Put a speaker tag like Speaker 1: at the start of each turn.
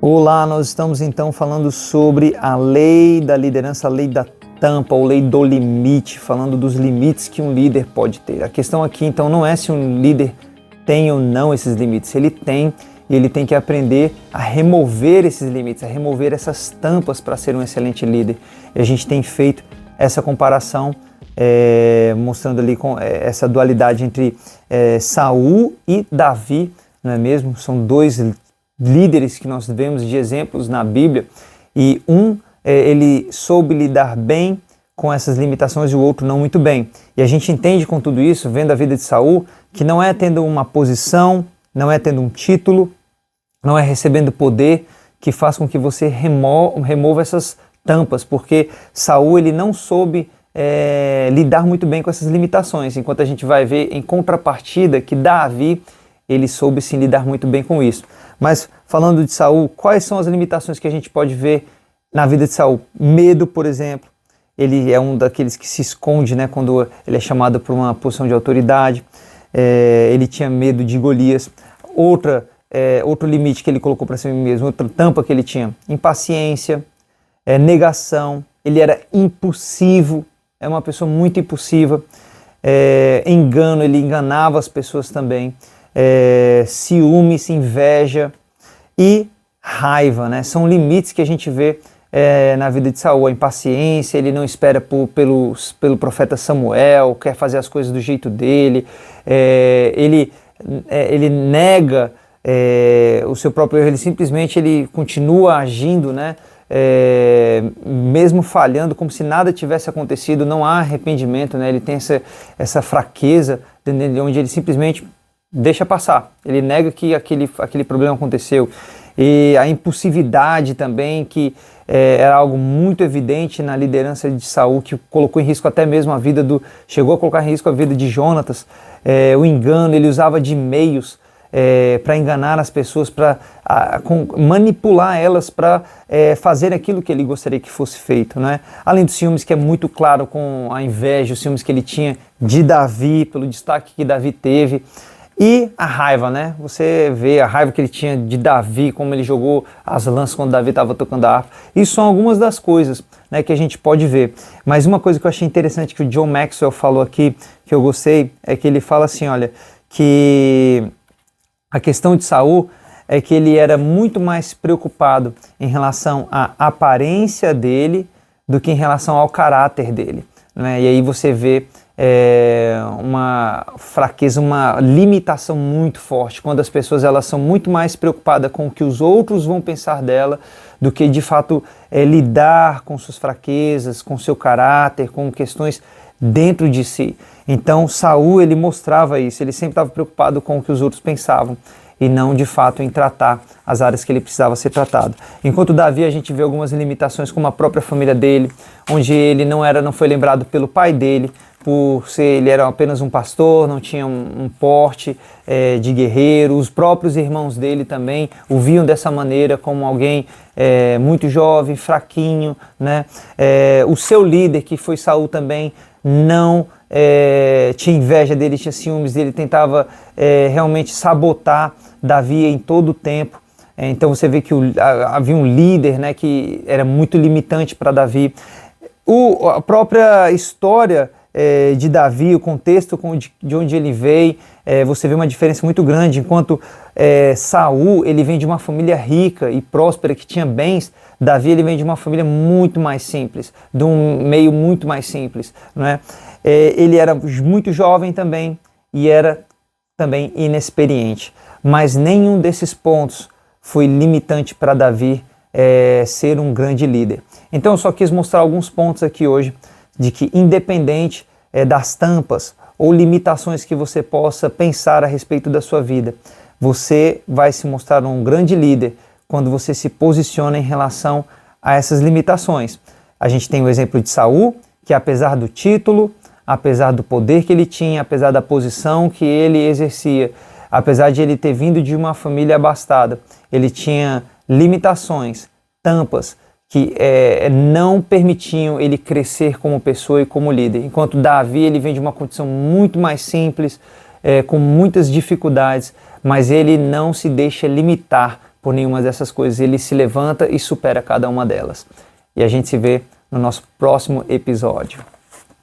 Speaker 1: Olá, nós estamos então falando sobre a lei da liderança, a lei da tampa, ou lei do limite, falando dos limites que um líder pode ter. A questão aqui então não é se um líder tem ou não esses limites, ele tem e ele tem que aprender a remover esses limites, a remover essas tampas para ser um excelente líder. E a gente tem feito essa comparação, mostrando ali essa dualidade entre Saul e Davi, não é mesmo? São dois líderes que nós vemos de exemplos na Bíblia, e ele soube lidar bem com essas limitações e o outro não muito bem. E a gente entende com tudo isso, vendo a vida de Saul, que não é tendo uma posição, não é tendo um título, não é recebendo poder que faz com que você remova essas tampas, porque Saul ele não soube lidar muito bem com essas limitações, enquanto a gente vai ver em contrapartida que Davi ele soube sim lidar muito bem com isso. Mas falando de Saul, quais são as limitações que a gente pode ver na vida de Saul? Medo, por exemplo. Ele é um daqueles que se esconde, né, quando ele é chamado para uma posição de autoridade. Ele tinha medo de Golias. Outro limite que ele colocou para si mesmo, outra tampa que ele tinha: impaciência, negação. Ele era impulsivo, é uma pessoa muito impulsiva. Engano, ele enganava as pessoas também. Ciúmes, inveja e raiva, né? São limites que a gente vê na vida de Saul. A impaciência, ele não espera pelo profeta Samuel, quer fazer as coisas do jeito dele, ele nega o seu próprio erro, ele simplesmente continua agindo, né? Mesmo falhando, como se nada tivesse acontecido, não há arrependimento, né? Ele tem essa fraqueza onde ele simplesmente deixa passar, ele nega que aquele problema aconteceu. E a impulsividade também, que era algo muito evidente na liderança de Saul, que colocou em risco até mesmo chegou a colocar em risco a vida de Jonatas. O engano, ele usava de meios para enganar as pessoas, para manipular elas para fazer aquilo que ele gostaria que fosse feito, né? Além dos ciúmes, que é muito claro com a inveja, os ciúmes que ele tinha de Davi, pelo destaque que Davi teve. E a raiva, né? Você vê a raiva que ele tinha de Davi, como ele jogou as lanças quando Davi estava tocando a harpa. Isso são algumas das coisas, né, que a gente pode ver. Mas uma coisa que eu achei interessante que o John Maxwell falou aqui, que eu gostei, é que ele fala assim, olha, que a questão de Saul é que ele era muito mais preocupado em relação à aparência dele do que em relação ao caráter dele, né? E aí você vê uma fraqueza, uma limitação muito forte, quando as pessoas elas são muito mais preocupadas com o que os outros vão pensar dela do que de fato lidar com suas fraquezas, com seu caráter, com questões dentro de si. Então Saul ele mostrava isso, ele sempre estava preocupado com o que os outros pensavam e não de fato em tratar as áreas que ele precisava ser tratado. Enquanto Davi, a gente vê algumas limitações, como a própria família dele, onde ele não foi lembrado pelo pai dele, ele era apenas um pastor, não tinha um porte de guerreiro. Os próprios irmãos dele também o viam dessa maneira, como alguém muito jovem, fraquinho, né? O seu líder, que foi Saul também, não tinha inveja dele, tinha ciúmes dele, tentava realmente sabotar Davi em todo o tempo. Então você vê que havia um líder, né, que era muito limitante para Davi. A própria história de Davi, o contexto de onde ele veio, você vê uma diferença muito grande. Enquanto Saul ele vem de uma família rica e próspera, que tinha bens, Davi ele vem de uma família muito mais simples, de um meio muito mais simples, não é? Ele era muito jovem também e era também inexperiente, mas nenhum desses pontos foi limitante para Davi ser um grande líder. Então eu só quis mostrar alguns pontos aqui hoje, de que independente das tampas ou limitações que você possa pensar a respeito da sua vida, você vai se mostrar um grande líder quando você se posiciona em relação a essas limitações. A gente tem o exemplo de Saul, que apesar do título, apesar do poder que ele tinha, apesar da posição que ele exercia, apesar de ele ter vindo de uma família abastada, ele tinha limitações, tampas, que não permitiam ele crescer como pessoa e como líder. Enquanto Davi ele vem de uma condição muito mais simples, com muitas dificuldades, mas ele não se deixa limitar por nenhuma dessas coisas. Ele se levanta e supera cada uma delas. E a gente se vê no nosso próximo episódio.